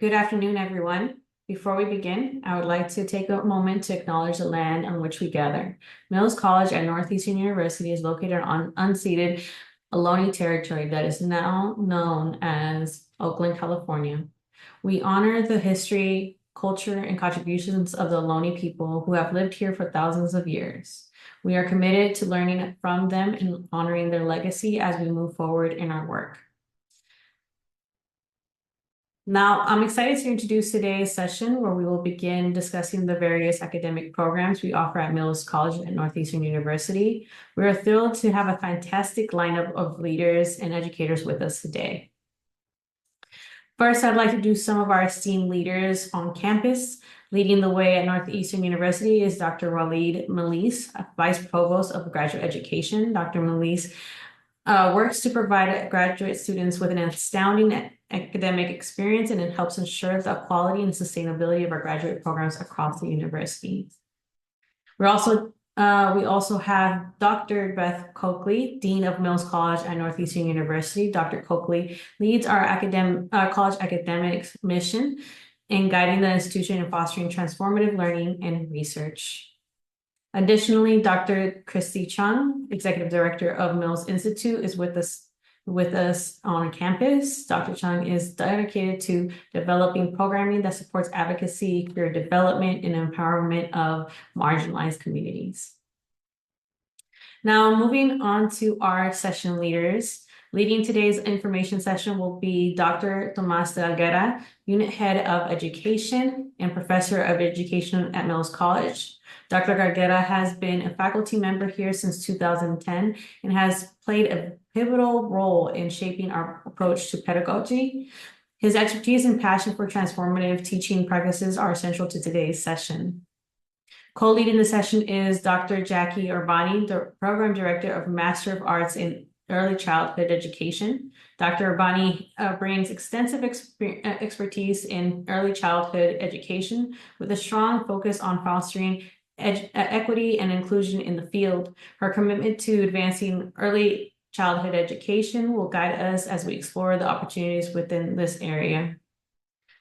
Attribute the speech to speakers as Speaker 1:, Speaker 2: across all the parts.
Speaker 1: Good afternoon, everyone. Before we begin, I would like to take a moment to acknowledge the land on which we gather. Mills College at Northeastern University is located on unceded Ohlone territory that is now known as Oakland, California. We honor the history, culture, and contributions of the Ohlone people who have lived here for thousands of years. We are committed to learning from them and honoring their legacy as we move forward in our work. Now, I'm excited to introduce today's session where we will begin discussing the various academic programs we offer at Mills College at Northeastern University. We are thrilled to have a fantastic lineup of leaders and educators with us today. First, I'd like to introduce some of our esteemed leaders on campus. Leading the way at Northeastern University is Dr. Waleed Melis, Vice Provost of Graduate Education. Dr. Melis works to provide graduate students with an astounding academic experience, and it helps ensure the quality and sustainability of our graduate programs across the university. We also have Dr. Beth Coakley, Dean of Mills College at Northeastern University. Dr. Coakley leads our college academics mission in guiding the institution in fostering transformative learning and research. Additionally, Dr. Christy Chung, Executive Director of Mills Institute, is with us on campus. Dr. Chung is dedicated to developing programming that supports advocacy, career development, and empowerment of marginalized communities. Now, moving on to our session leaders. Leading today's information session will be Dr. Tomas de Aguera, Unit Head of Education and Professor of Education at Mills College. Dr. Garguera has been a faculty member here since 2010 and has played a pivotal role in shaping our approach to pedagogy. His expertise and passion for transformative teaching practices are essential to today's session. Co-leading the session is Dr. Jackie Urbani, the Program Director of Master of Arts in Early Childhood Education. Dr. Urbani brings extensive expertise in early childhood education with a strong focus on fostering equity and inclusion in the field. Her commitment to advancing early childhood education will guide us as we explore the opportunities within this area.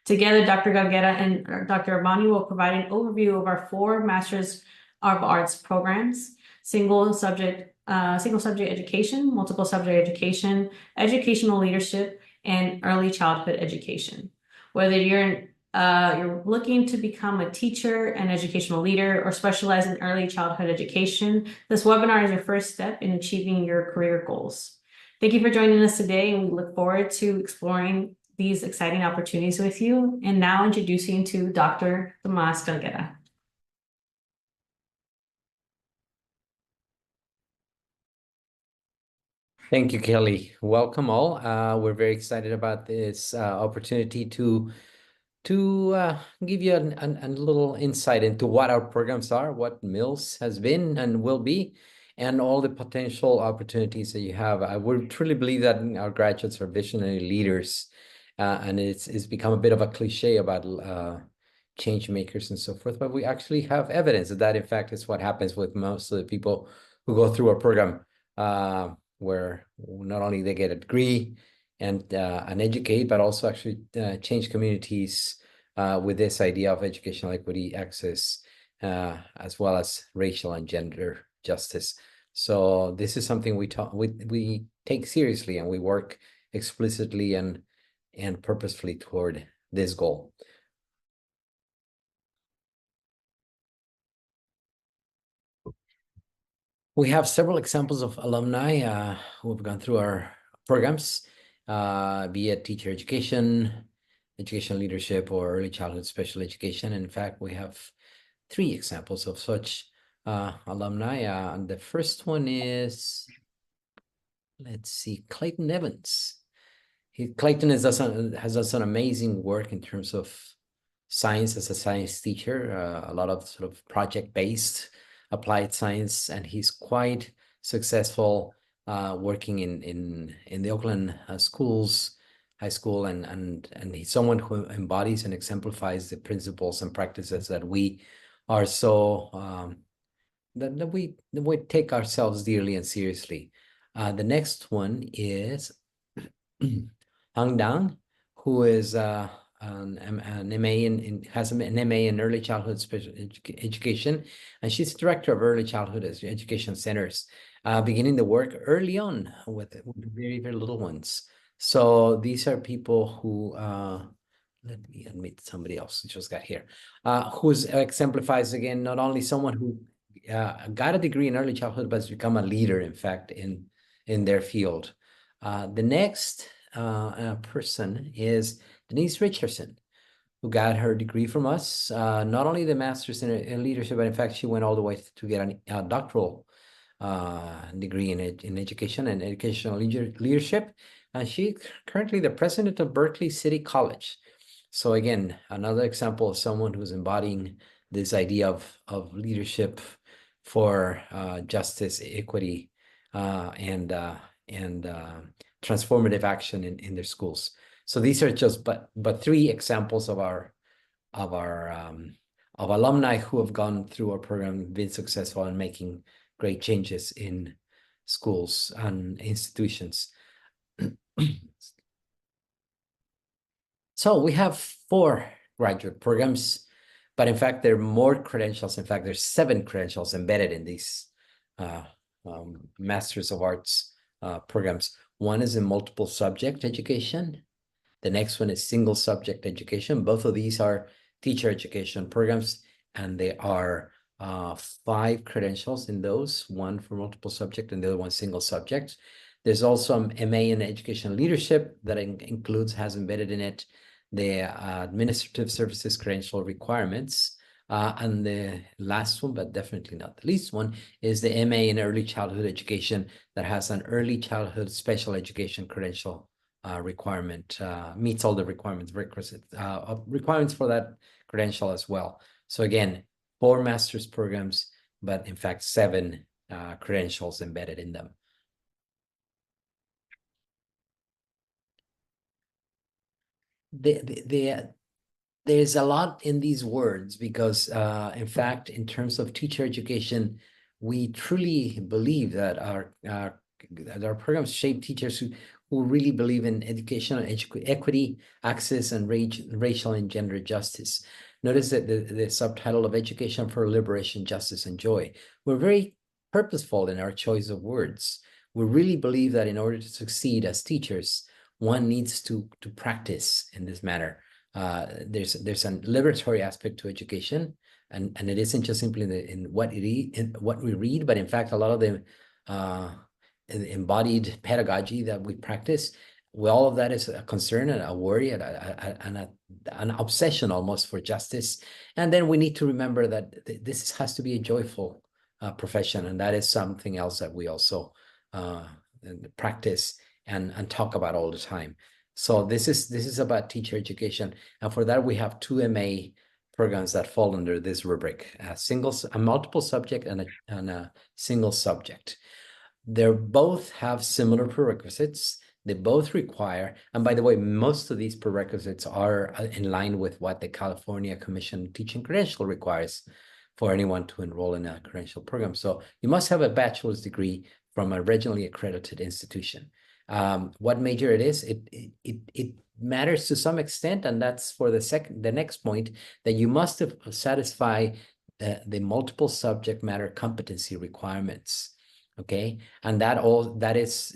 Speaker 1: Together, Dr. Galguera and Dr. Urbani will provide an overview of our 4 Masters of Arts programs: single subject education, multiple subject education, educational leadership, and early childhood education. Whether you're looking to become a teacher, an educational leader, or specialize in early childhood education, this webinar is your first step in achieving your career goals. Thank you for joining us today, and we look forward to exploring these exciting opportunities with you. And now introducing to Dr. Tomas Galguera.
Speaker 2: Thank you, Kelly. Welcome all. We're very excited about this opportunity to give you a little insight into what our programs are, what Mills has been and will be, and all the potential opportunities that you have. I would truly believe that our graduates are visionary leaders, and it's become a bit of a cliche about change makers and so forth, but we actually have evidence that in fact is what happens with most of the people who go through our program, where not only they get a degree and educate, but also actually change communities with this idea of educational equity, access, as well as racial and gender justice. So this is something we take seriously, and we work explicitly and purposefully toward this goal. We have several examples of alumni who have gone through our programs, be it teacher education, educational leadership, or early childhood special education. In fact, we have 3 examples of such alumni. And the first one is, let's see, Clayton Evans. Clayton has done some amazing work in terms of science as a science teacher, a lot of sort of project-based applied science, and he's quite successful working in the Oakland schools, high school, and he's someone who embodies and exemplifies the principles and practices that we are so that we take ourselves dearly and seriously. The next one is Hang Dang, who is an MA has an MA in early childhood special education, and she's director of early childhood education centers, beginning the work early on with very, very little ones. So these are people who, let me admit somebody else who just got here, who exemplifies, again, not only someone who got a degree in early childhood, but has become a leader, in fact, in their field. The next person is Denise Richardson, who got her degree from us, not only the master's in leadership, but in fact, she went all the way to get a doctoral degree in education and educational leadership. And she's currently the president of Berkeley City College. So again, another example of someone who's embodying this idea of leadership for justice, equity, and transformative action in their schools. So these are just but three examples of alumni who have gone through our program, been successful in making great changes in schools and institutions. So we have 4 graduate programs, but in fact, there are more credentials. In fact, there's 7 credentials embedded in these Masters of Arts programs. One is in multiple subject education. The next one is single subject education. Both of these are teacher education programs, and they are 5 credentials in those, one for multiple subject and the other one single subject. There's also an MA in education leadership that has embedded in it the administrative services credential requirements. And the last one, but definitely not the least one, is the MA in early childhood education that has an early childhood special education credential requirement, meets all the requirements for that credential as well. So again, 4 master's programs, but in fact 7 credentials embedded in them. There's a lot in these words because, in fact, in terms of teacher education, we truly believe that our programs shape teachers who really believe in educational equity, access, and racial and gender justice. Notice that the subtitle of Education for Liberation, Justice, and Joy. We're very purposeful in our choice of words. We really believe that in order to succeed as teachers, one needs to practice in this manner. There's a liberatory aspect to education, and it isn't just simply in what we read, but in fact a lot of the embodied pedagogy that we practice. Well, all of that is a concern and a worry and an obsession almost for justice. And then we need to remember that this has to be a joyful profession, and that is something else that we also practice and talk about all the time. So this is about teacher education, and for that we have 2 MA programs that fall under this rubric: a multiple subject and a single subject. They both have similar prerequisites. They both require, and by the way, most of these prerequisites are in line with what the California Commission Teaching Credential requires for anyone to enroll in a credential program. So you must have a bachelor's degree from a regionally accredited institution. What major it is, it matters to some extent, and that's for the next point, that you must have satisfy the multiple subject matter competency requirements. Okay, and that is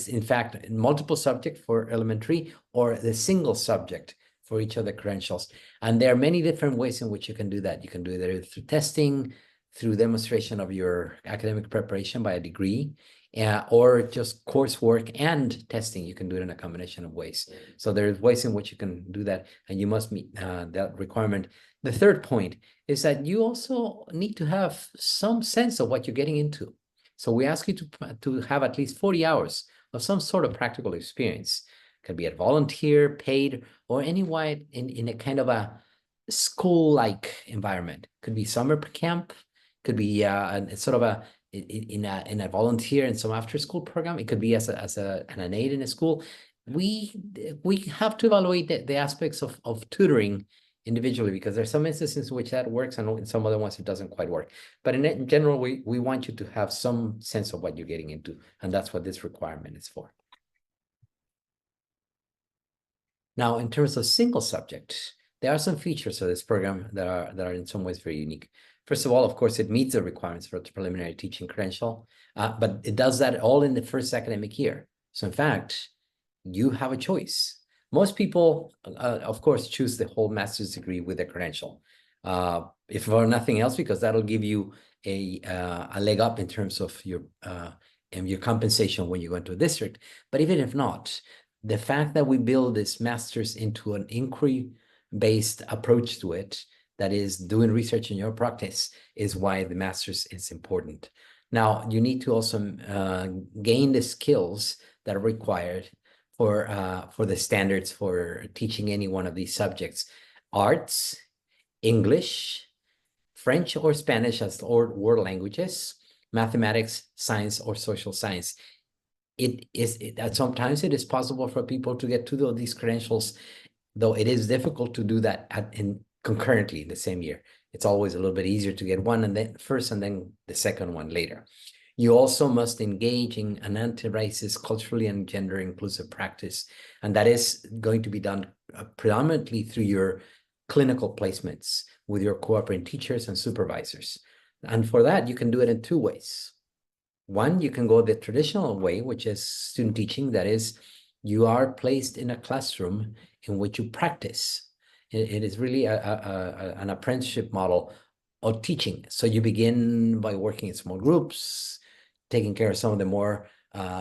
Speaker 2: in fact multiple subject for elementary, or the single subject for each of the credentials. And there are many different ways in which you can do that. You can do it through testing, through demonstration of your academic preparation by a degree, or just coursework and testing. You can do it in a combination of ways. So there's ways in which you can do that, and you must meet that requirement. The third point is that you also need to have some sense of what you're getting into. So we ask you to have at least 40 hours of some sort of practical experience. It could be a volunteer, paid, or anyway in a kind of a school-like environment. Could be summer camp, could be sort of in a volunteer in some after-school program. It could be as an aide in a school. We have to evaluate the aspects of tutoring individually, because there's some instances in which that works and in some other ones it doesn't quite work. But in general, we want you to have some sense of what you're getting into, and that's what this requirement is for. Now, in terms of single subject, there are some features of this program that are in some ways very unique. First of all, of course, it meets the requirements for the preliminary teaching credential, but it does that all in the first academic year. So in fact, you have a choice. Most people, of course, choose the whole master's degree with a credential, if for nothing else, because that'll give you a leg up in terms of your compensation when you go into a district. But even if not, the fact that we build this master's into an inquiry-based approach to it, that is doing research in your practice, is why the master's is important. Now, you need to also gain the skills that are required for the standards for teaching any one of these subjects: arts, English, French or Spanish as world languages, mathematics, science, or social science. Sometimes it is possible for people to get to these credentials, though it is difficult to do that concurrently in the same year. It's always a little bit easier to get one and then first and then the second one later. You also must engage in an anti-racist, culturally and gender inclusive practice, and that is going to be done predominantly through your clinical placements with your cooperating teachers and supervisors. And for that, you can do it in two ways. One, you can go the traditional way, which is student teaching. That is, you are placed in a classroom in which you practice. It is really an apprenticeship model of teaching. So you begin by working in small groups, taking care of some of the more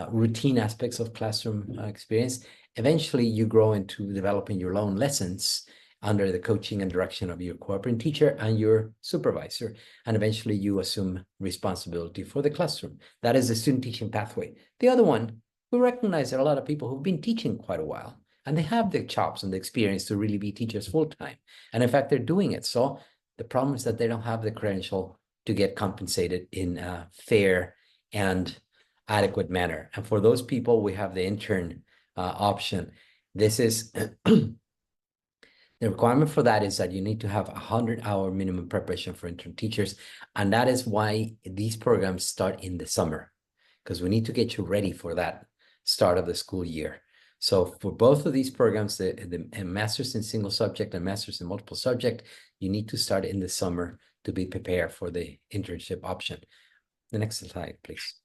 Speaker 2: routine aspects of classroom experience. Eventually, you grow into developing your own lessons under the coaching and direction of your cooperating teacher and your supervisor. And eventually, you assume responsibility for the classroom. That is the student teaching pathway. The other one, we recognize there are a lot of people who've been teaching quite a while, and they have the chops and the experience to really be teachers full-time. And in fact, they're doing it. So the problem is that they don't have the credential to get compensated in a fair and adequate manner. And for those people, we have the intern option. This is the requirement for that is that you need to have 100-hour minimum preparation for intern teachers. And that is why these programs start in the summer, because we need to get you ready for that start of the school year. So for both of these programs, the master's in single subject and master's in multiple subject, you need to start in the summer to be prepared for the internship option. The next slide, please.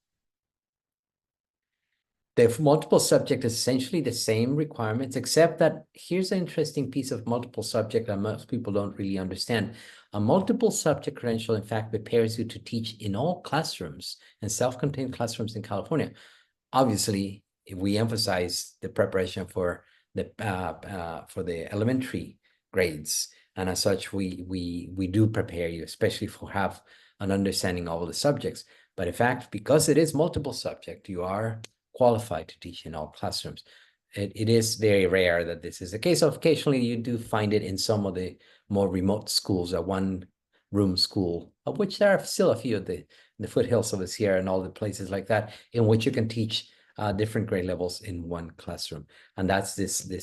Speaker 2: The multiple subject is essentially the same requirements, except that here's an interesting piece of multiple subject that most people don't really understand. A multiple subject credential, in fact, prepares you to teach in all classrooms and self-contained classrooms in California. Obviously, we emphasize the preparation for the elementary grades, and as such, we do prepare you, especially for have an understanding of all the subjects. But in fact, because it is multiple subject, you are qualified to teach in all classrooms. It is very rare that this is the case. Occasionally, you do find it in some of the more remote schools, a one-room school, of which there are still a few of the foothills of the Sierra and all the places like that, in which you can teach different grade levels in one classroom. And that's the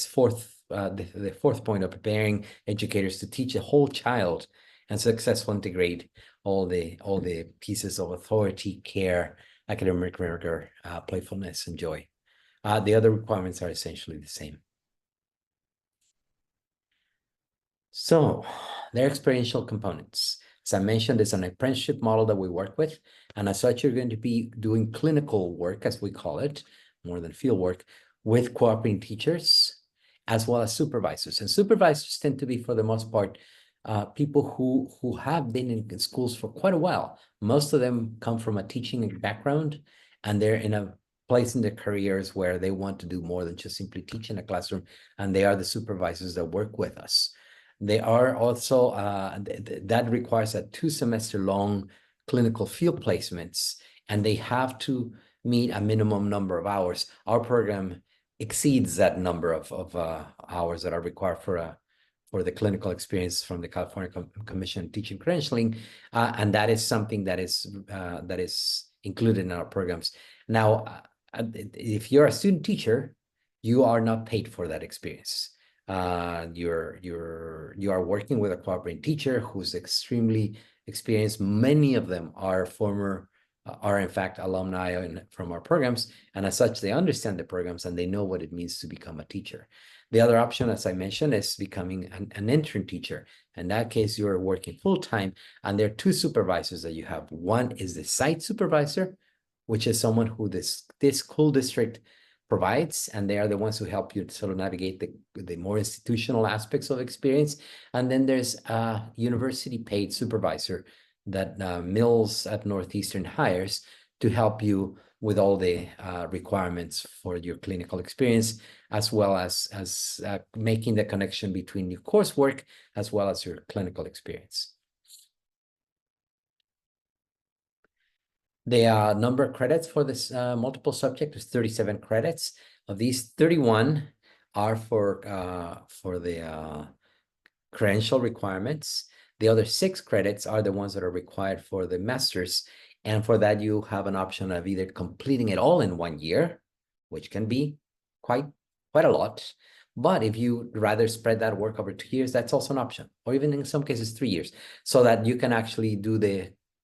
Speaker 2: fourth point of preparing educators to teach a whole child and successfully integrate all the pieces of authority, care, academic rigor, playfulness, and joy. The other requirements are essentially the same. So they're experiential components. As I mentioned, there's an apprenticeship model that we work with, and as such, you're going to be doing clinical work, as we call it, more than field work, with cooperating teachers, as well as supervisors. And supervisors tend to be, for the most part, people who have been in schools for quite a while. Most of them come from a teaching background, and they're in a place in their careers where they want to do more than just simply teach in a classroom, and they are the supervisors that work with us. They are also, that requires a 2-semester long clinical field placements, and they have to meet a minimum number of hours. Our program exceeds that number of hours that are required for the clinical experience from the California Commission on Teaching Credentialing, and that is something that is included in our programs. Now, if you're a student teacher, you are not paid for that experience. You are working with a cooperating teacher who's extremely experienced. Many of them are former are in fact alumni from our programs, and as such, they understand the programs and they know what it means to become a teacher. The other option, as I mentioned, is becoming an intern teacher. In that case, you're working full-time, and there are two supervisors that you have. One is the site supervisor, which is someone who this school district provides, and they are the ones who help you to sort of navigate the more institutional aspects of experience. And then there's a university paid supervisor that Mills at Northeastern hires to help you with all the requirements for your clinical experience, as well as making the connection between your coursework as well as your clinical experience. The number of credits for this multiple subject is 37 credits. Of these, 31 are for the credential requirements. The other 6 credits are the ones that are required for the master's. And for that, you have an option of either completing it all in 1 year, which can be quite a lot. But if you rather spread that work over 2 years, that's also an option, or even in some cases 3 years, so that you can actually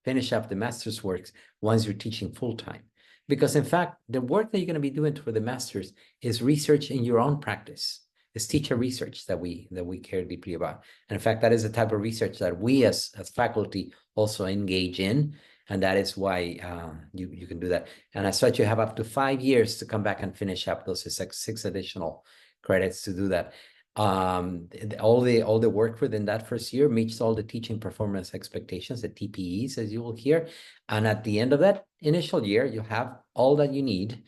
Speaker 2: finish up the master's works once you're teaching full-time. Because in fact, the work that you're going to be doing for the master's is research in your own practice. It's teacher research that we care deeply about. And in fact, that is the type of research that we as faculty also engage in. And that is why you can do that. And as such, you have up to 5 years to come back and finish up those 6 additional credits to do that. All the work within that first year meets all the teaching performance expectations, the TPEs, as you will hear. And at the end of that initial year, you have all that you need,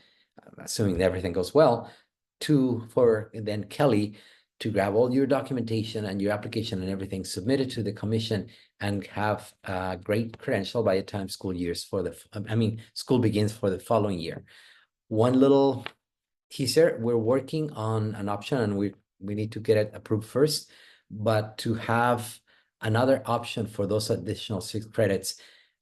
Speaker 2: assuming that everything goes well, for then Kelly to grab all your documentation and your application and everything submitted to the commission and have a great credential by the time school begins for the following year. One little teaser, we're working on an option, and we need to get it approved first, but to have another option for those additional 6 credits.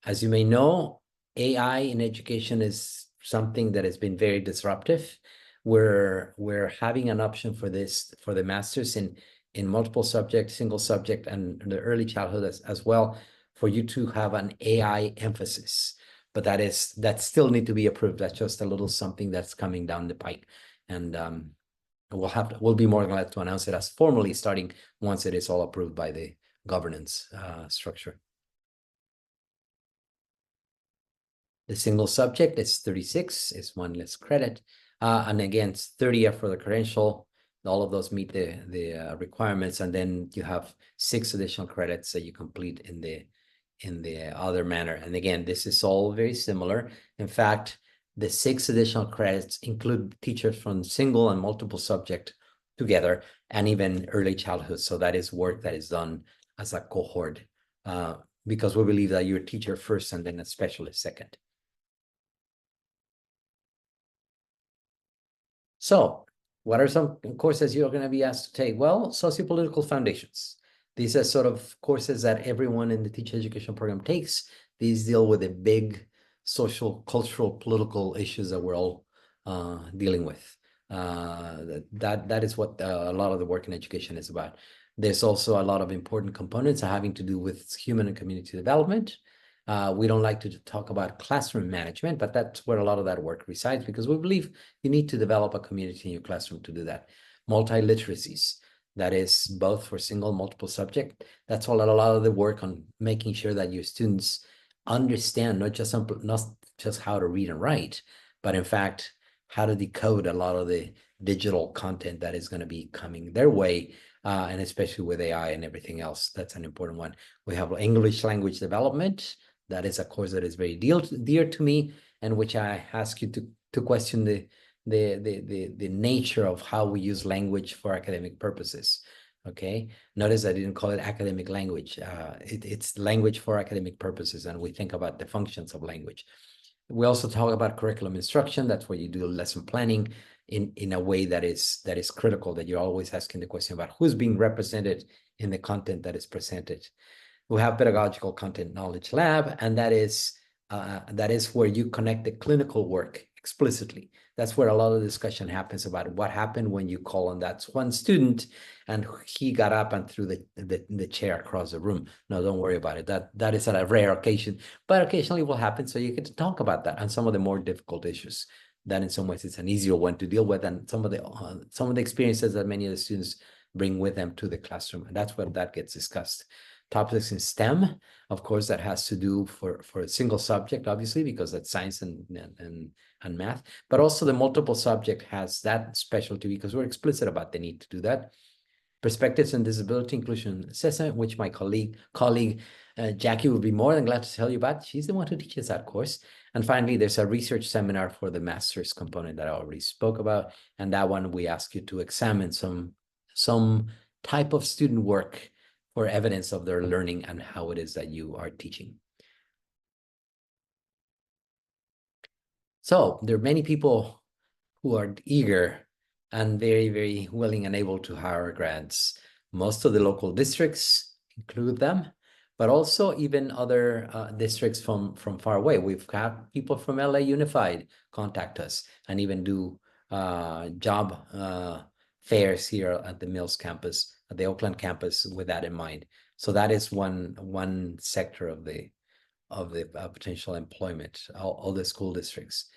Speaker 2: As you may know, AI in education is something that has been very disruptive. We're having an option for this, for the master's in multiple subject, single subject, and the early childhood as well, for you to have an AI emphasis. But that still need to be approved. That's just a little something that's coming down the pike. And we'll be more glad to announce it as formally starting once it is all approved by the governance structure. The single subject is 36, is 1 less credit. And again, it's 30 for the credential. All of those meet the requirements. And then you have 6 additional credits that you complete in the other manner. And again, this is all very similar. In fact, the 6 additional credits include teachers from single and multiple subject together, and even early childhood. So that is work that is done as a cohort, because we believe that you're a teacher first and then a specialist second. So what are some courses you're going to be asked to take? Well, sociopolitical foundations. These are sort of courses that everyone in the teacher education program takes. These deal with the big social, cultural, political issues that we're all dealing with. That is what a lot of the work in education is about. There's also a lot of important components having to do with human and community development. We don't like to talk about classroom management, but that's where a lot of that work resides, because we believe you need to develop a community in your classroom to do that. Multiliteracies, that is both for single and multiple subject. That's a lot of the work on making sure that your students understand not just how to read and write, but in fact, how to decode a lot of the digital content that is going to be coming their way, and especially with AI and everything else. That's an important one. We have English language development. That is a course that is very dear to me, and which I ask you to question the nature of how we use language for academic purposes. Okay, notice I didn't call it academic language. It's language for academic purposes, and we think about the functions of language. We also talk about curriculum instruction. That's where you do lesson planning in a way that is critical, that you're always asking the question about who's being represented in the content that is presented. We have pedagogical content knowledge lab, and that is where you connect the clinical work explicitly. That's where a lot of discussion happens about what happened when you call on that one student and he got up and threw the chair across the room. No, don't worry about it. That is a rare occasion, but occasionally will happen. So you get to talk about that and some of the more difficult issues. That in some ways it's an easier one to deal with, and some of the experiences that many of the students bring with them to the classroom, and that's where that gets discussed. Topics in STEM, of course, that has to do for a single subject, obviously, because that's science and math, but also the multiple subject has that specialty because we're explicit about the need to do that. Perspectives on disability inclusion assessment, which my colleague Jackie will be more than glad to tell you about. She's the one who teaches that course. And finally, there's a research seminar for the master's component that I already spoke about. And that one, we ask you to examine some type of student work for evidence of their learning and how it is that you are teaching. So there are many people who are eager and very, very willing and able to hire grants. Most of the local districts include them, but also even other districts from far away. We've had people from LA Unified contact us and even do job fairs here at the Mills campus, at the Oakland campus, with that in mind. So that is one sector of the potential employment, all the school districts.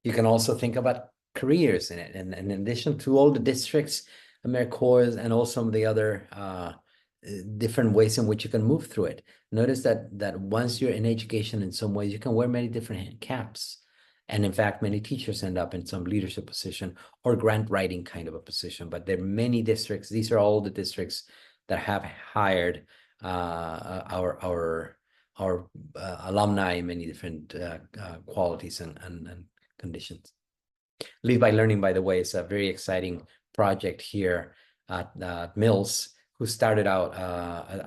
Speaker 2: You can also think about careers in it. And in addition to all the districts, AmeriCorps, and all some of the other different ways in which you can move through it. Notice that once you're in education, in some ways, you can wear many different caps. And in fact, many teachers end up in some leadership position or grant writing kind of a position. But there are many districts. These are all the districts that have hired our alumni in many different qualities and conditions. Lead by Learning, by the way, is a very exciting project here at Mills, who started out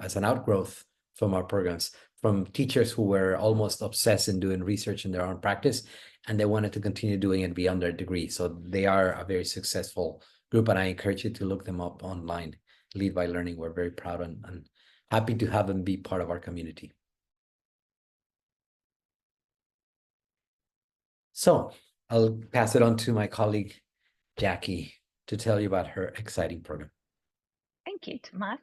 Speaker 2: as an outgrowth from our programs, from teachers who were almost obsessed in doing research in their own practice, and they wanted to continue doing it beyond their degree. So they are a very successful group, and I encourage you to look them up online. Lead by Learning, we're very proud and happy to have them be part of our community. So I'll pass it on to my colleague, Jackie, to tell you about her exciting program.
Speaker 3: Thank you, Tomas.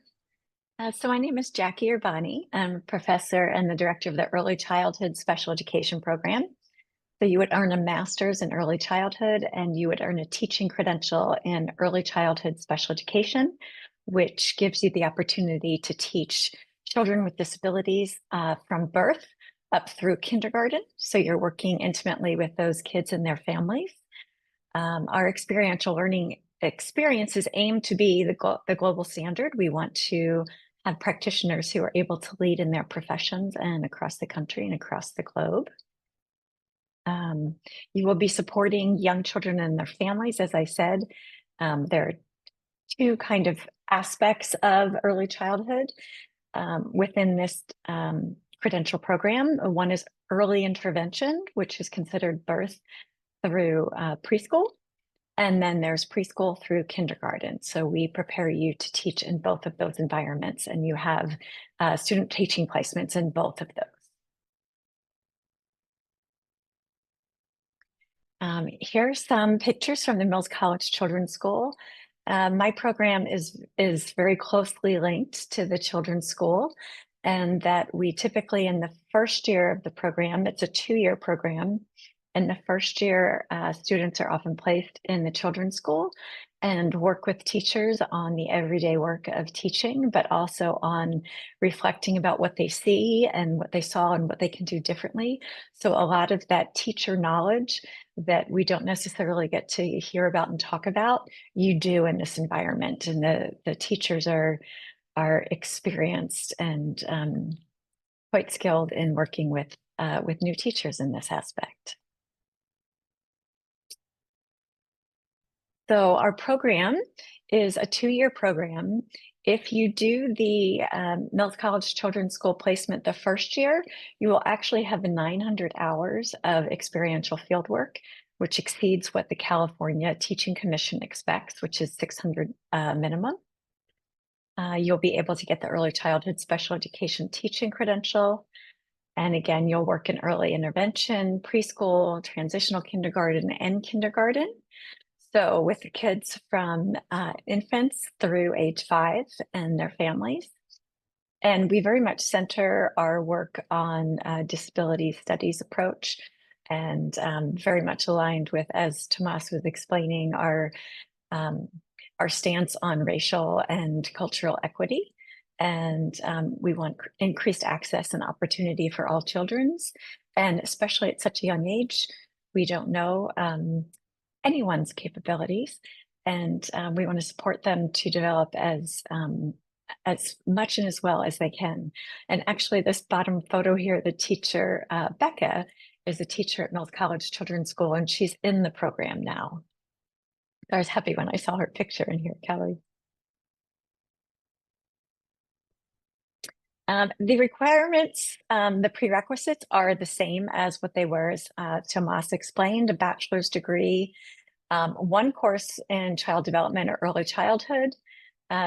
Speaker 3: So my name is Jackie Urbani. I'm a professor and the director of the Early Childhood Special Education Program. So you would earn a master's in early childhood, and you would earn a teaching credential in early childhood special education, which gives you the opportunity to teach children with disabilities from birth up through kindergarten. So you're working intimately with those kids and their families. Our experiential learning experiences aim to be the global standard. We want to have practitioners who are able to lead in their professions and across the country and across the globe. You will be supporting young children and their families. As I said, there are two kind of aspects of early childhood within this credential program. One is early intervention, which is considered birth through preschool. And then there's preschool through kindergarten. So we prepare you to teach in both of those environments, and you have student teaching placements in both of those. Here are some pictures from the Mills College Children's School. My program is very closely linked to the Children's School, and that we typically, in the first year of the program, it's a 2-year program. In the first year, students are often placed in the Children's School and work with teachers on the everyday work of teaching, but also on reflecting about what they see and what they saw and what they can do differently. So a lot of that teacher knowledge that we don't necessarily get to hear about and talk about, you do in this environment. And the teachers are experienced and quite skilled in working with new teachers in this aspect. So our program is a 2-year program. If you do the Mills College Children's School placement the first year, you will actually have 900 hours of experiential fieldwork, which exceeds what the California Teaching Commission expects, which is 600 minimum. You'll be able to get the early childhood special education teaching credential. And again, you'll work in early intervention, preschool, transitional kindergarten, and kindergarten. So with the kids from infants through age 5 and their families. And we very much center our work on disability studies approach, and very much aligned with, as Tomas was explaining, our stance on racial and cultural equity. And we want increased access and opportunity for all children. And especially at such a young age, we don't know anyone's capabilities. And we want to support them to develop as much and as well as they can. And actually, this bottom photo here, the teacher, Becca, is a teacher at Mills College Children's School, and she's in the program now. I was happy when I saw her picture in here, Kelly. The requirements, the prerequisites are the same as what they were, as Tomas explained: a bachelor's degree, 1 course in child development or early childhood,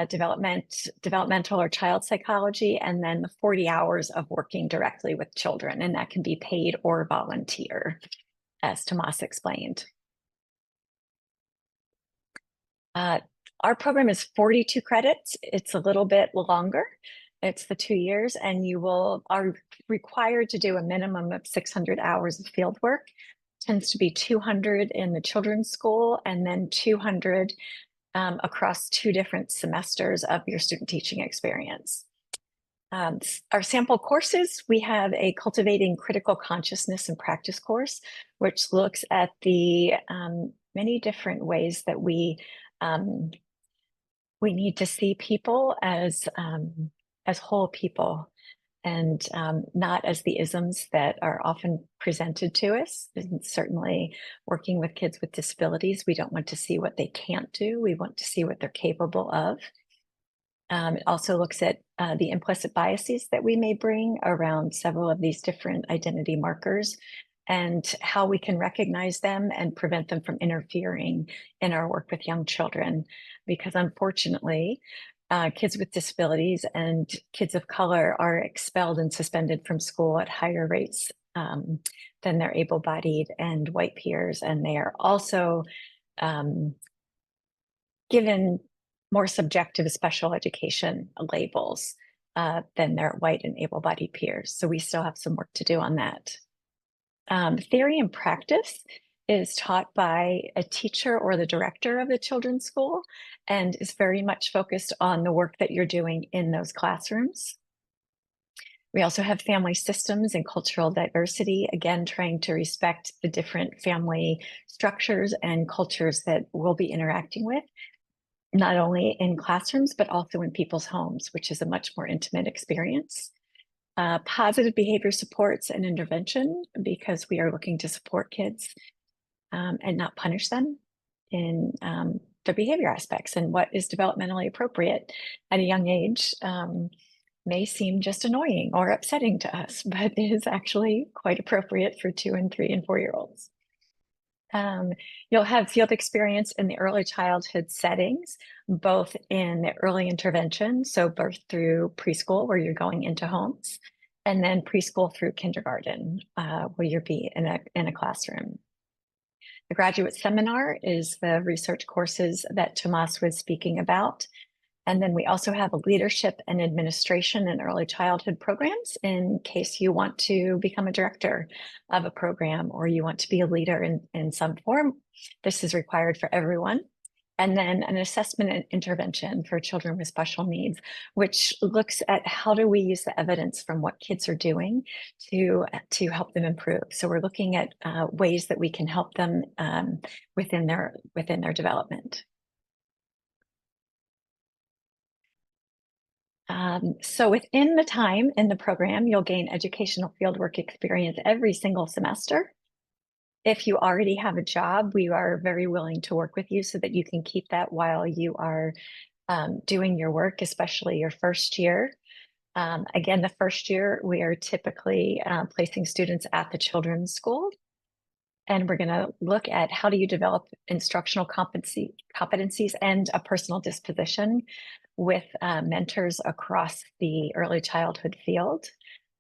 Speaker 3: developmental or child psychology, and then the 40 hours of working directly with children, and that can be paid or volunteer, as Tomas explained. Our program is 42 credits. It's a little bit longer. It's the 2 years, and you are required to do a minimum of 600 hours of field work. Tends to be 200 in the children's school, and then 200 across 2 different semesters of your student teaching experience. Our sample courses, we have a Cultivating Critical Consciousness and Practice course, which looks at the many different ways that we need to see people as whole people, and not as the isms that are often presented to us. And certainly working with kids with disabilities, we don't want to see what they can't do. We want to see what they're capable of. It also looks at the implicit biases that we may bring around several of these different identity markers, and how we can recognize them and prevent them from interfering in our work with young children. Because unfortunately, kids with disabilities and kids of color are expelled and suspended from school at higher rates than their able-bodied and white peers. And they are also given more subjective special education labels than their white and able-bodied peers. So we still have some work to do on that. Theory and practice is taught by a teacher or the director of the children's school, and is very much focused on the work that you're doing in those classrooms. We also have family systems and cultural diversity, again, trying to respect the different family structures and cultures that we'll be interacting with, not only in classrooms, but also in people's homes, which is a much more intimate experience. Positive behavior supports and intervention, because we are looking to support kids and not punish them in their behavior aspects. And what is developmentally appropriate at a young age may seem just annoying or upsetting to us, but is actually quite appropriate for 2 and 3 and 4-year-olds. You'll have field experience in the early childhood settings, both in the early intervention, so birth through preschool, where you're going into homes, and then preschool through kindergarten, where you'll be in a classroom. The graduate seminar is the research courses that Tomas was speaking about. And then we also have a leadership and administration and early childhood programs in case you want to become a director of a program, or you want to be a leader in some form. This is required for everyone. And then an assessment and intervention for children with special needs, which looks at how do we use the evidence from what kids are doing to help them improve. So we're looking at ways that we can help them within their development. So within the time in the program, you'll gain educational fieldwork experience every single semester. If you already have a job, we are very willing to work with you so that you can keep that while you are doing your work, especially your first year. Again, the first year, we are typically placing students at the children's school. And we're going to look at how do you develop instructional competencies and a personal disposition with mentors across the early childhood field.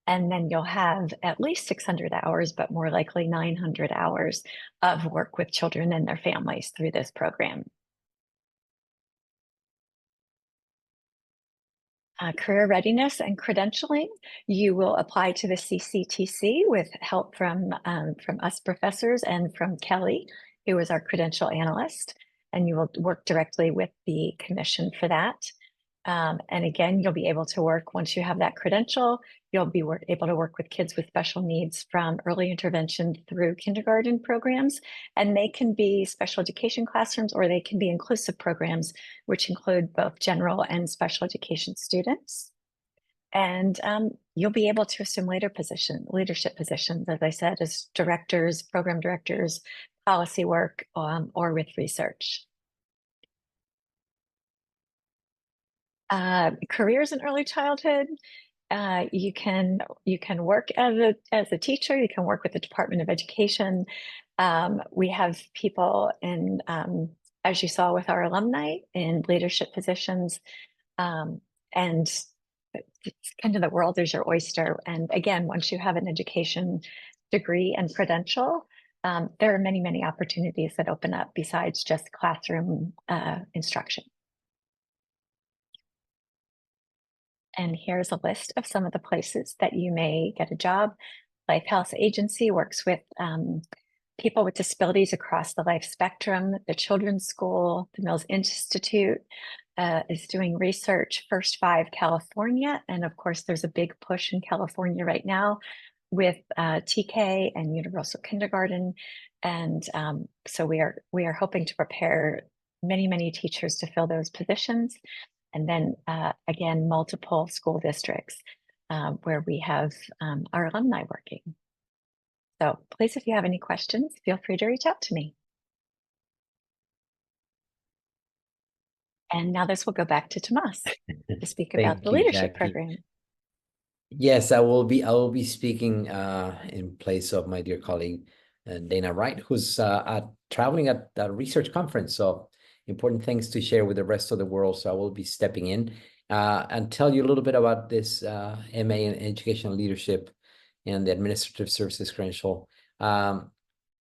Speaker 3: And then you'll have at least 600 hours, but more likely 900 hours of work with children and their families through this program. Career readiness and credentialing, you will apply to the CCTC with help from us professors and from Kelly, who is our credential analyst, and you will work directly with the commission for that. And again, you'll be able to work, once you have that credential, you'll be able to work with kids with special needs from early intervention through kindergarten programs. And they can be special education classrooms, or they can be inclusive programs, which include both general and special education students. And you'll be able to assume leadership positions, as I said, as directors, program directors, policy work, or with research. Careers in early childhood. You can work as a teacher. You can work with the Department of Education. We have people in, as you saw with our alumni, in leadership positions, and it's kind of the world is your oyster. And again, once you have an education degree and credential, there are many opportunities that open up besides just classroom instruction. And here's a list of some of the places that you may get a job. Life Health Agency works with people with disabilities across the life spectrum. The Children's School, the Mills Institute is doing research. First Five California, and of course there's a big push in California right now with TK and Universal Kindergarten. And so we are hoping to prepare many teachers to fill those positions. And then again, multiple school districts where we have our alumni working. So please, if you have any questions, feel free to reach out to me. And now this will go back to Tomas to speak about the leadership program.
Speaker 2: Yes, I will be speaking in place of my dear colleague Dana Wright, who's traveling at a research conference. So important things to share with the rest of the world. So I will be stepping in and tell you a little bit about this MA in Educational Leadership and the Administrative Services Credential, and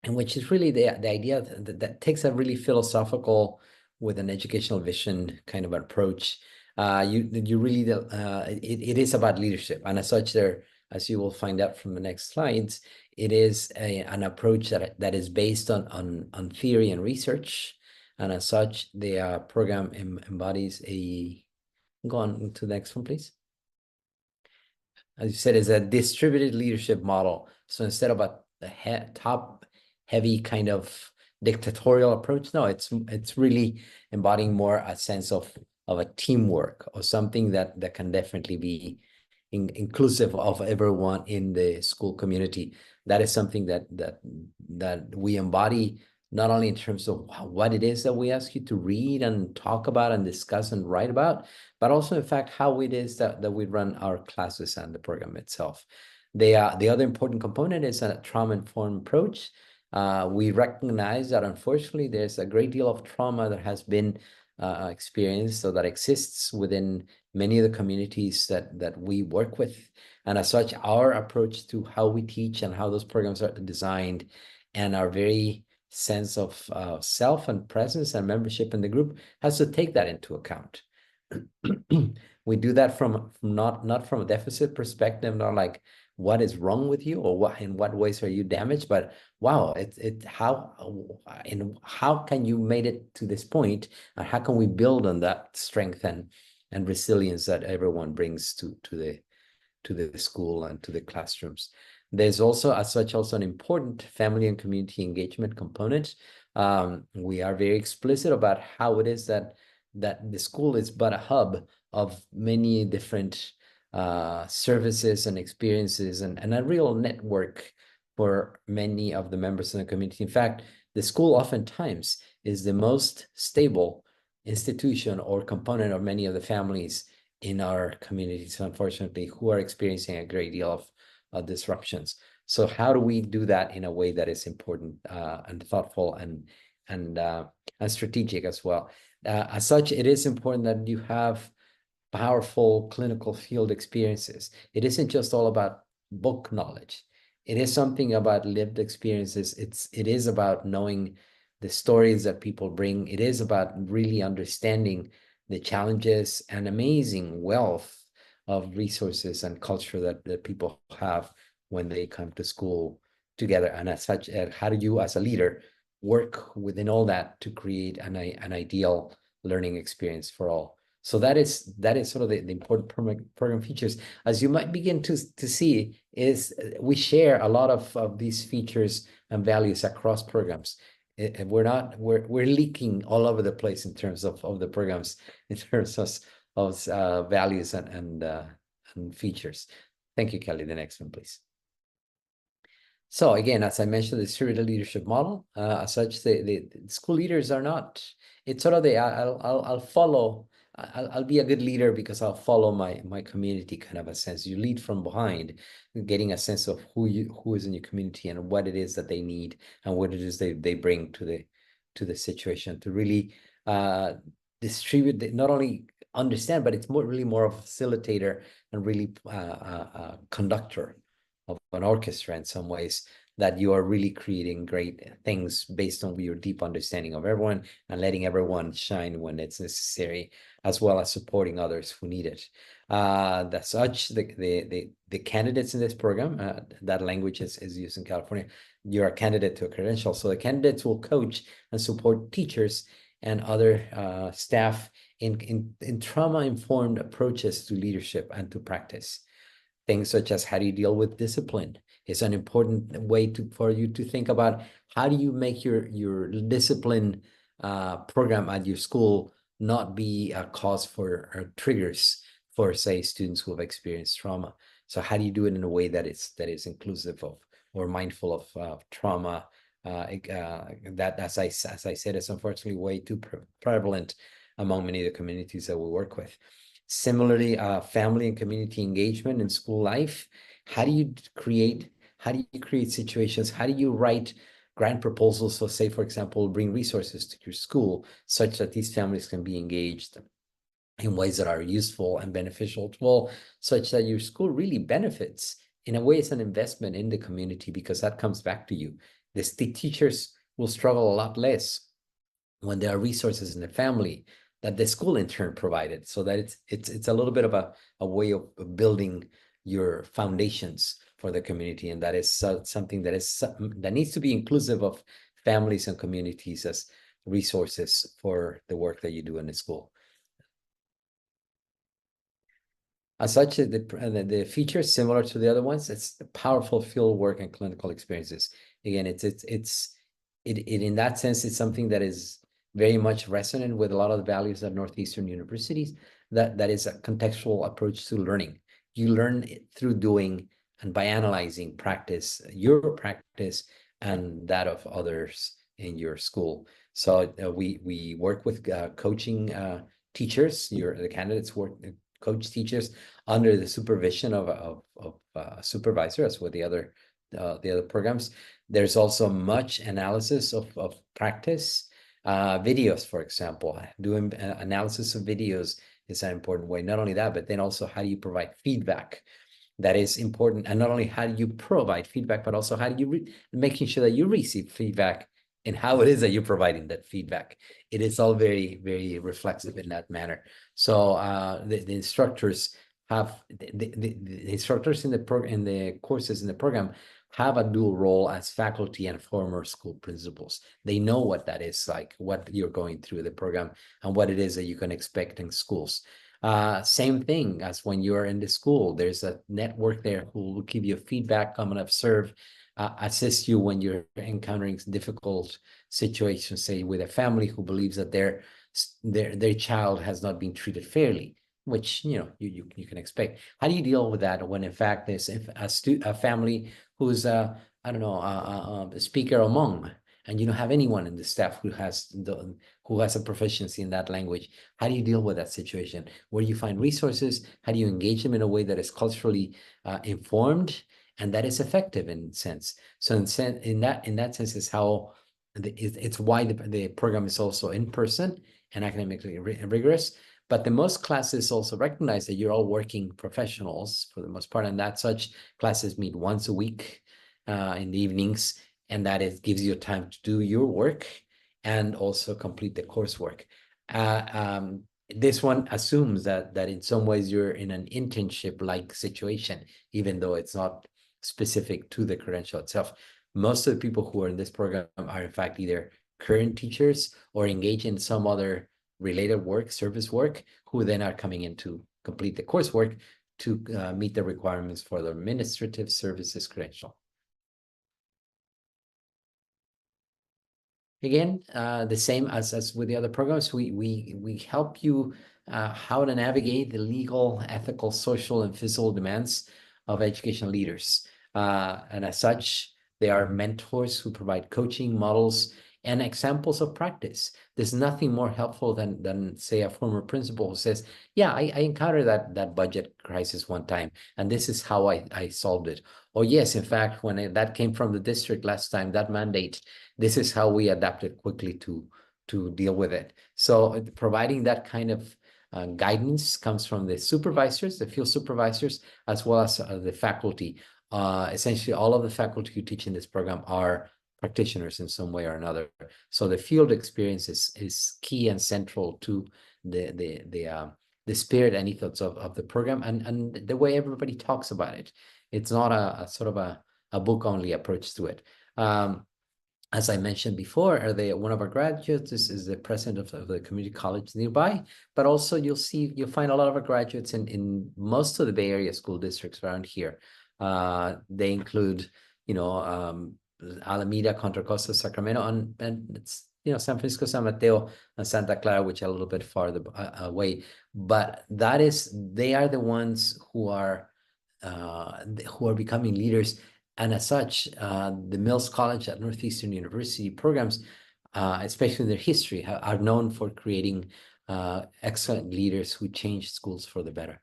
Speaker 2: which is really the idea that takes a really philosophical with an educational vision kind of approach. You really it is about leadership, and as such, there, as you will find out from the next slides, it is an approach that is based on theory and research. And as such, the program embodies go on to the next one, please. As you said, is a distributed leadership model. So instead of a top-heavy kind of dictatorial approach, no, it's really embodying more a sense of a teamwork, or something that can definitely be inclusive of everyone in the school community. That is something that we embody, not only in terms of what it is that we ask you to read and talk about and discuss and write about, but also in fact how it is that we run our classes and the program itself. The other important component is a trauma-informed approach. We recognize that unfortunately there's a great deal of trauma that has been experienced, so that exists within many of the communities that we work with. And as such, our approach to how we teach and how those programs are designed, and our very sense of self and presence and membership in the group, has to take that into account. We do that from not from a deficit perspective, not like what is wrong with you or in what ways are you damaged, but wow, how can you made it to this point, and how can we build on that strength and resilience that everyone brings to the school and to the classrooms. There's also, as such, also an important family and community engagement component. We are very explicit about how it is that the school is but a hub of many different services and experiences, and a real network for many of the members in the community. In fact, the school oftentimes is the most stable institution or component of many of the families in our communities, unfortunately, who are experiencing a great deal of disruptions. So how do we do that in a way that is important and thoughtful and strategic as well? As such, it is important that you have powerful clinical field experiences. It isn't just all about book knowledge. It is something about lived experiences. It is about knowing the stories that people bring. It is about really understanding the challenges and amazing wealth of resources and culture that people have when they come to school together. And as such, how do you, as a leader, work within all that to create an ideal learning experience for all? So that is sort of the important program features. As you might begin to see, is we share a lot of these features and values across programs. We're leaking all over the place in terms of the programs, in terms of values and features. Thank you, Kelly. The next one, please. So again, as I mentioned, the distributed leadership model, as such, the school leaders are not. It's sort of I'll follow. I'll be a good leader because I'll follow my community, kind of a sense. You lead from behind, getting a sense of who is in your community and what it is that they need and what it is they bring to the situation to really distribute, not only understand, but it's really more of a facilitator and really a conductor of an orchestra in some ways, that you are really creating great things based on your deep understanding of everyone and letting everyone shine when it's necessary, as well as supporting others who need it. That's such the candidates in this program, that language is used in California. You're a candidate to a credential. So the candidates will coach and support teachers and other staff in trauma-informed approaches to leadership and to practice. Things such as how do you deal with discipline is an important way for you to think about how do you make your discipline program at your school not be a cause for triggers for, say, students who have experienced trauma. So how do you do it in a way that is inclusive of or mindful of trauma? That, as I said, is unfortunately way too prevalent among many of the communities that we work with. Similarly, family and community engagement in school life. How do you create situations? How do you write grant proposals? So say, for example, bring resources to your school such that these families can be engaged in ways that are useful and beneficial to all, such that your school really benefits. In a way, it's an investment in the community because that comes back to you. The teachers will struggle a lot less when there are resources in the family that the school in turn provided, so that it's a little bit of a way of building your foundations for the community, and that is something that needs to be inclusive of families and communities as resources for the work that you do in the school. As such, the features similar to the other ones, it's powerful field work and clinical experiences. Again, in that sense, it's something that is very much resonant with a lot of the values of Northeastern universities, that is a contextual approach to learning. You learn through doing and by analyzing your practice and that of others in your school. So we work with coaching teachers. The candidates coach teachers under the supervision of a supervisor, as with the other programs. There's also much analysis of practice. Videos, for example, doing analysis of videos is an important way. Not only that, but then also how do you provide feedback? That is important. And not only how do you provide feedback, but also how do you making sure that you receive feedback and how it is that you're providing that feedback. It is all very, very reflexive in that manner. So the instructors have the instructors in the courses in the program have a dual role as faculty and former school principals. They know what that is like, what you're going through the program, and what it is that you can expect in schools. Same thing as when you're in the school. There's a network there who will give you feedback, come and observe, assist you when you're encountering difficult situations, say with a family who believes that their child has not been treated fairly, which you can expect. How do you deal with that when in fact there's a family who's a speaker or Hmong, and you don't have anyone in the staff who has a proficiency in that language? How do you deal with that situation? Where do you find resources? How do you engage them in a way that is culturally informed and that is effective in sense? So in that sense is how it's why the program is also in person and academically rigorous. But the most classes also recognize that you're all working professionals for the most part, and that such classes meet once a week in the evenings, and that it gives you time to do your work and also complete the coursework. This one assumes that in some ways you're in an internship-like situation, even though it's not specific to the credential itself. Most of the people who are in this program are in fact either current teachers or engaged in some other related work, service work, who then are coming in to complete the coursework to meet the requirements for the administrative services credential. Again, the same as with the other programs, we help you how to navigate the legal, ethical, social, and physical demands of education leaders. And as such, they are mentors who provide coaching models and examples of practice. There's nothing more helpful than say a former principal who says, yeah, I encountered that budget crisis one time, and this is how I solved it. Or yes, in fact, when that came from the district last time, that mandate, this is how we adapted quickly to deal with it. So providing that kind of guidance comes from the supervisors, the field supervisors, as well as the faculty. Essentially, all of the faculty who teach in this program are practitioners in some way or another. So the field experience is key and central to the spirit and ethos of the program and the way everybody talks about it. It's not a sort of a book-only approach to it. As I mentioned before, one of our graduates is the president of the community college nearby, but also you'll find a lot of our graduates in most of the Bay Area school districts around here. They include, Alameda, Contra Costa, Sacramento, and it's, San Francisco, San Mateo, and Santa Clara, which are a little bit farther away. But they are the ones who are becoming leaders. And as such, the Mills College at Northeastern University programs, especially in their history, are known for creating excellent leaders who change schools for the better.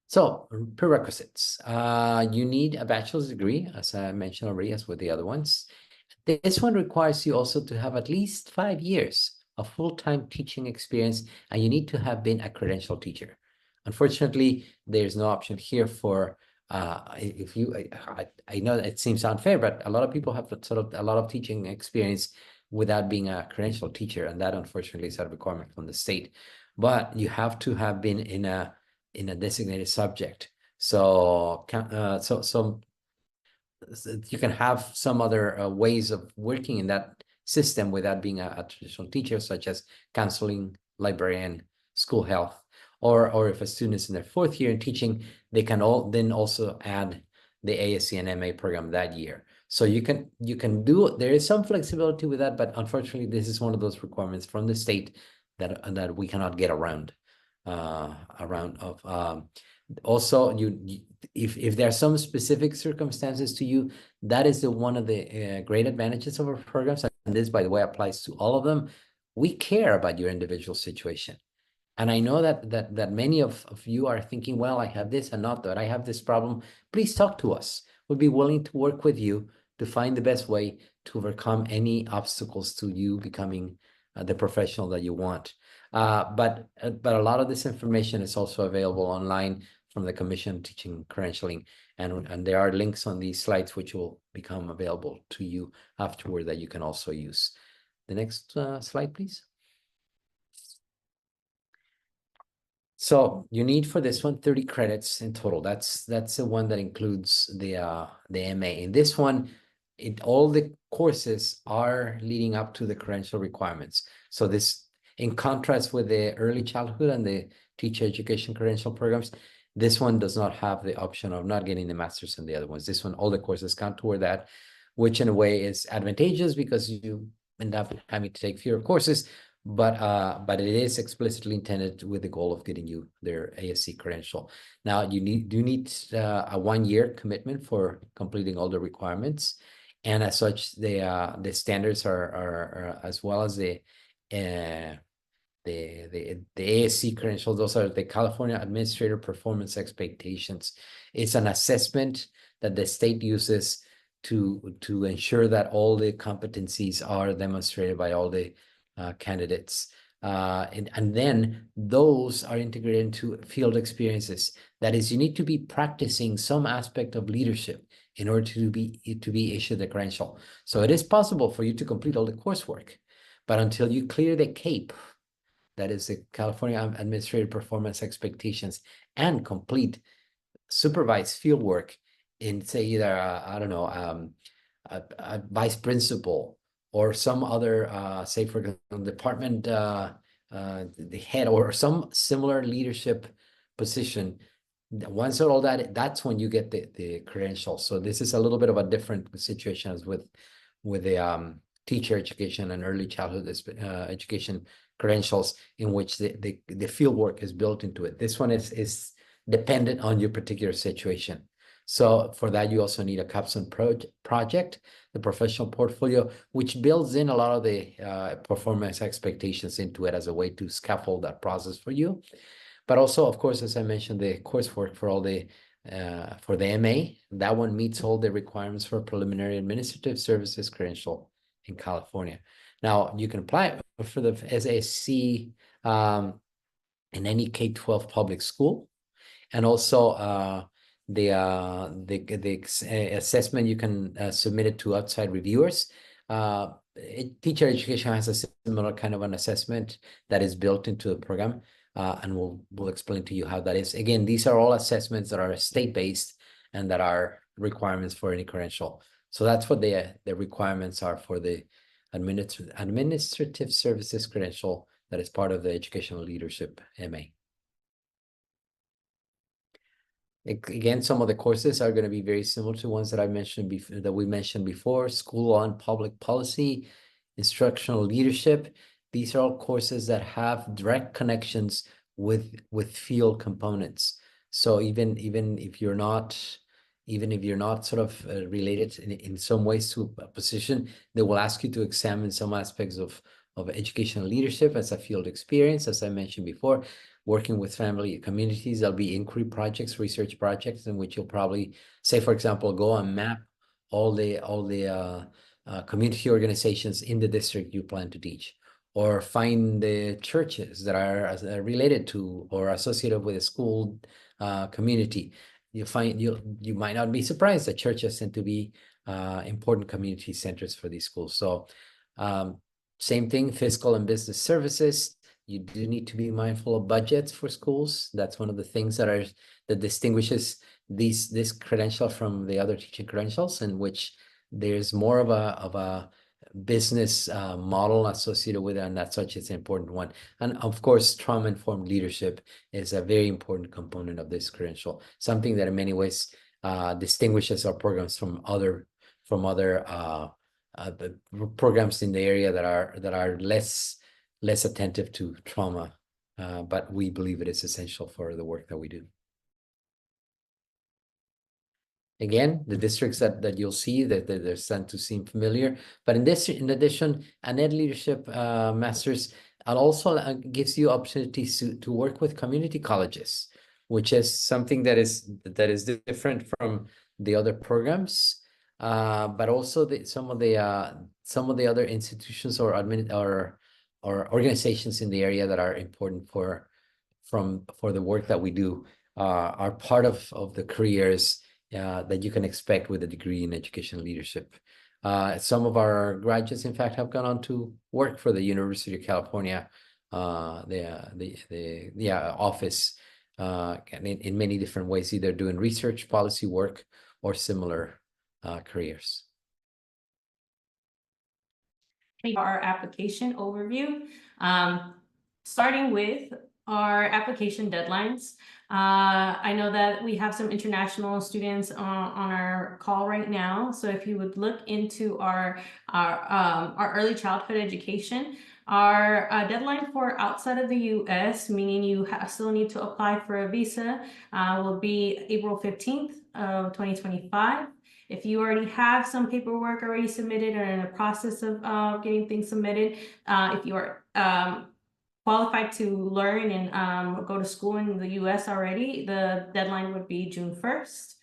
Speaker 2: So prerequisites, you need a bachelor's degree, as I mentioned already, as with the other ones. This one requires you also to have at least 5 years of full-time teaching experience, and you need to have been a credentialed teacher. Unfortunately, there's no option here for if you. I know it seems unfair, but a lot of people have sort of a lot of teaching experience without being a credentialed teacher, and that unfortunately is a requirement from the state. But you have to have been in a designated subject. So you can have some other ways of working in that system without being a traditional teacher, such as counseling, librarian, school health, or if a student is in their 4th year in teaching, they can then also add the ASC and MA program that year. So you can do, there is some flexibility with that, but unfortunately, this is one of those requirements from the state that we cannot get around. Also, if there are some specific circumstances to you, that is one of the great advantages of our programs, and this, by the way, applies to all of them. We care about your individual situation. And I know that many of you are thinking, well, I have this and not that, I have this problem. Please talk to us. We'll be willing to work with you to find the best way to overcome any obstacles to you becoming the professional that you want. But a lot of this information is also available online from the Commission Teaching Credentialing, and there are links on these slides which will become available to you afterward that you can also use. The next slide, please. So you need for this one 30 credits in total. That's the one that includes the MA. In this one, all the courses are leading up to the credential requirements. So this, in contrast with the early childhood and the teacher education credential programs, this one does not have the option of not getting the master's and the other ones. This one, all the courses count toward that, which in a way is advantageous because you end up having to take fewer courses, but it is explicitly intended with the goal of getting you their ASC credential. Now you do need a 1-year commitment for completing all the requirements, and as such, the standards are as well as the ASC credentials. Those are the California Administrator Performance Expectations. It's an assessment that the state uses to ensure that all the competencies are demonstrated by all the candidates. And then those are integrated into field experiences. That is, you need to be practicing some aspect of leadership in order to be issued the credential. So it is possible for you to complete all the coursework, but until you clear the CAPE, that is the California Administrative Performance Expectations, and complete supervised field work in, say, either I don't know, a vice principal or some other say for example department the head or some similar leadership position. Once all that's when you get the credential. So this is a little bit of a different situation as with the teacher education and early childhood education credentials, in which the field work is built into it. This one is dependent on your particular situation. So for that, you also need a capstone project, the professional portfolio, which builds in a lot of the performance expectations into it as a way to scaffold that process for you. But also, of course, as I mentioned, the coursework for all the for the MA, that one meets all the requirements for preliminary administrative services credential in California. Now, you can apply for the SAC in any K-12 public school, and also the assessment, you can submit it to outside reviewers. Teacher education has a similar kind of an assessment that is built into the program, and we'll explain to you how that is. Again, these are all assessments that are state-based and that are requirements for any credential. So that's what the requirements are for the administrative services credential that is part of the educational leadership MA. Again, some of the courses are going to be very similar to ones that I mentioned before, that we mentioned before: school on public policy, instructional leadership. These are all courses that have direct connections with field components. So even if you're not sort of related in some ways to a position, they will ask you to examine some aspects of educational leadership as a field experience, as I mentioned before. Working with family communities, there'll be inquiry projects, research projects, in which you'll probably, say, for example, go and map all the community organizations in the district you plan to teach, or find the churches that are related to or associated with a school community. You might not be surprised that churches tend to be important community centers for these schools. So same thing, fiscal and business services. You do need to be mindful of budgets for schools. That's one of the things that distinguishes this credential from the other teaching credentials, in which there's more of a business model associated with it, and as such, it's an important one. And of course, trauma-informed leadership is a very important component of this credential, something that in many ways distinguishes our programs from other programs in the area that are less attentive to trauma, but we believe it is essential for the work that we do. Again, the districts that you'll see that they're starting to seem familiar, but in addition, an ed leadership master's also gives you opportunities to work with community colleges, which is something that is different from the other programs, but also some of the other institutions or organizations in the area that are important for the work that we do are part of the careers that you can expect with a degree in education leadership. Some of our graduates, in fact, have gone on to work for the University of California, the office, in many different ways, either doing research, policy work, or similar careers.
Speaker 1: Our application overview, starting with our application deadlines. I know that we have some international students on our call right now. So if you would look into our early childhood education, our deadline for outside of the US, meaning you still need to apply for a visa, will be April 15th of 2025. If you already have some paperwork already submitted or in the process of getting things submitted, if you are qualified to learn and go to school in the US already, the deadline would be June 1st.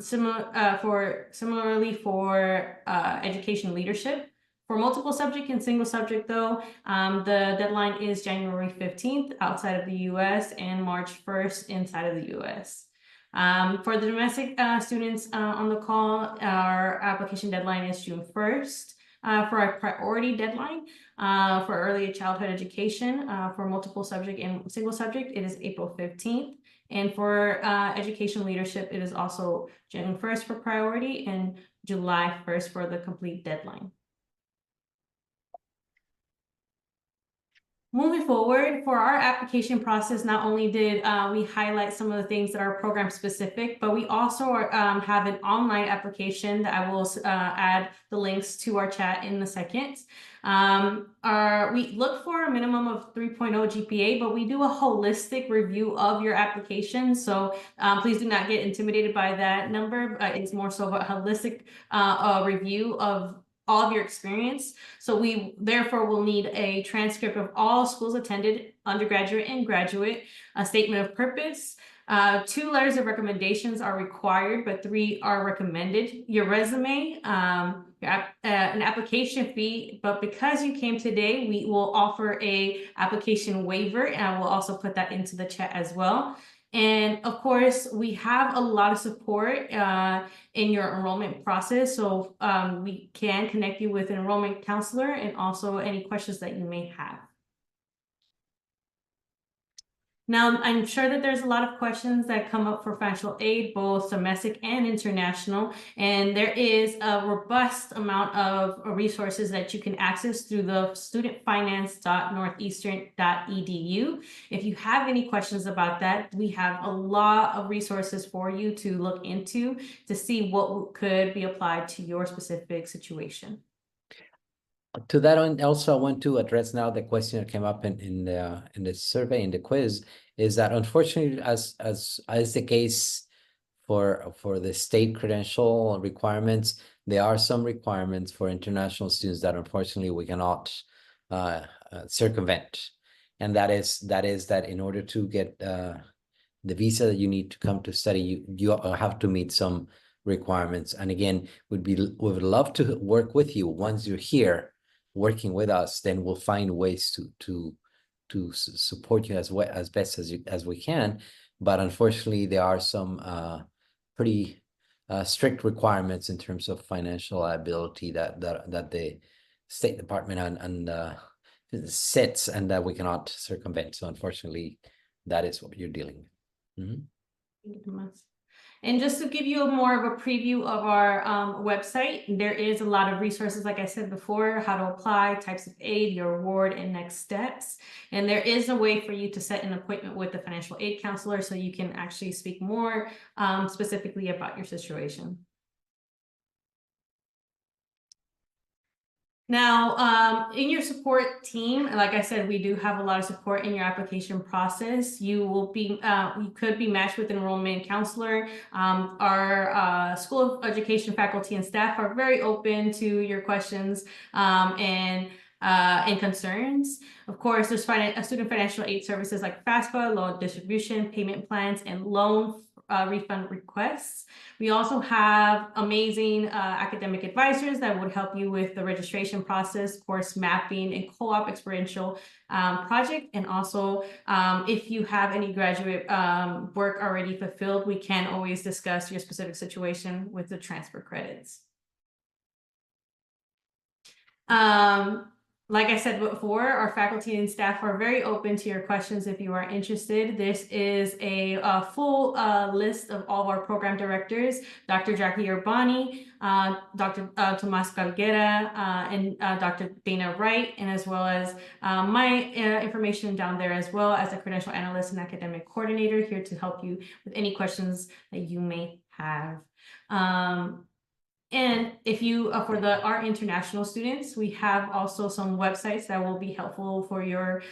Speaker 1: Similarly for education leadership. For multiple subject and single subject, though, the deadline is January 15th outside of the US and March 1st inside of the US. For the domestic students on the call, our application deadline is June 1st. For our priority deadline for early childhood education for multiple subject and single subject, it is April 15th. And for education leadership, it is also June 1st for priority and July 1st for the complete deadline. Moving forward, for our application process, not only did we highlight some of the things that are program specific, but we also have an online application that I will add the links to our chat in a second. We look for a minimum of 3.0 GPA, but we do a holistic review of your application. So please do not get intimidated by that number. It's more so a holistic review of all of your experience. So we therefore will need a transcript of all schools attended, undergraduate and graduate, a statement of purpose. 2 letters of recommendations are required, but 3 are recommended. Your resume, an application fee, but because you came today, we will offer a application waiver, and we'll also put that into the chat as well. And of course, we have a lot of support in your enrollment process. So we can connect you with an enrollment counselor and also any questions that you may have. Now, I'm sure that there's a lot of questions that come up for financial aid, both domestic and international, and there is a robust amount of resources that you can access through the studentfinance.northeastern.edu. If you have any questions about that, we have a lot of resources for you to look into to see what could be applied to your specific situation.
Speaker 2: To that end, also, I want to address now the question that came up in the survey, in the quiz, is that unfortunately, as the case for the state credential requirements, there are some requirements for international students that unfortunately we cannot circumvent, and that is that in order to get the visa that you need to come to study, you have to meet some requirements. And again, we would love to work with you once you're here working with us. Then we'll find ways to support you as best as we can. But unfortunately, there are some pretty strict requirements in terms of financial liability that the State Department and sets, and that we cannot circumvent. So unfortunately, that is what you're dealing with. Mm-hmm.
Speaker 1: Thank you so much. And just to give you more of a preview of our website, there is a lot of resources, like I said before, how to apply, types of aid, your award, and next steps. And there is a way for you to set an appointment with the financial aid counselor so you can actually speak more specifically about your situation. Now, in your support team, like I said, we do have a lot of support in your application process. You could be matched with an enrollment counselor. Our School of Education faculty and staff are very open to your questions and concerns. Of course, there's student financial aid services like FAFSA, loan distribution, payment plans, and loan refund requests. We also have amazing academic advisors that would help you with the registration process, course mapping, and co-op experiential project. And also, if you have any graduate work already fulfilled, we can always discuss your specific situation with the transfer credits. Like I said before, our faculty and staff are very open to your questions if you are interested. This is a full list of all of our program directors: Dr. Jackie Urbani, Dr. Tomas Galguera, and Dr. Dana Wright, and as well as my information down there as well as a credential analyst and academic coordinator here to help you with any questions that you may have. And if you, for our international students, we have also some websites that will be helpful for your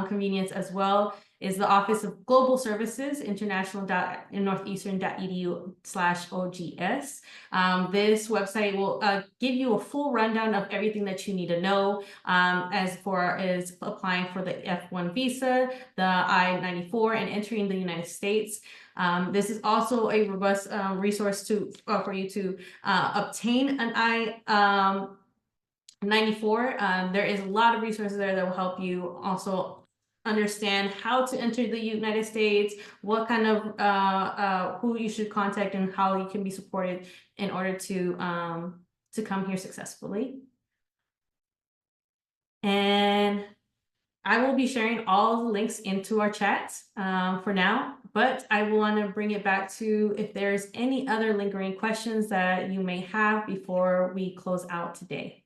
Speaker 1: convenience as well. Is the Office of Global Services, international.northeastern.edu/OGS. This website will give you a full rundown of everything that you need to know as far as applying for the F1 visa, the I-94, and entering the United States. This is also a robust resource for you to obtain an I-94. There is a lot of resources there that will help you also understand how to enter the United States, what kind of who you should contact, and how you can be supported in order to come here successfully. And I will be sharing all the links into our chat for now, but I want to bring it back to if there's any other lingering questions that you may have before we close out today.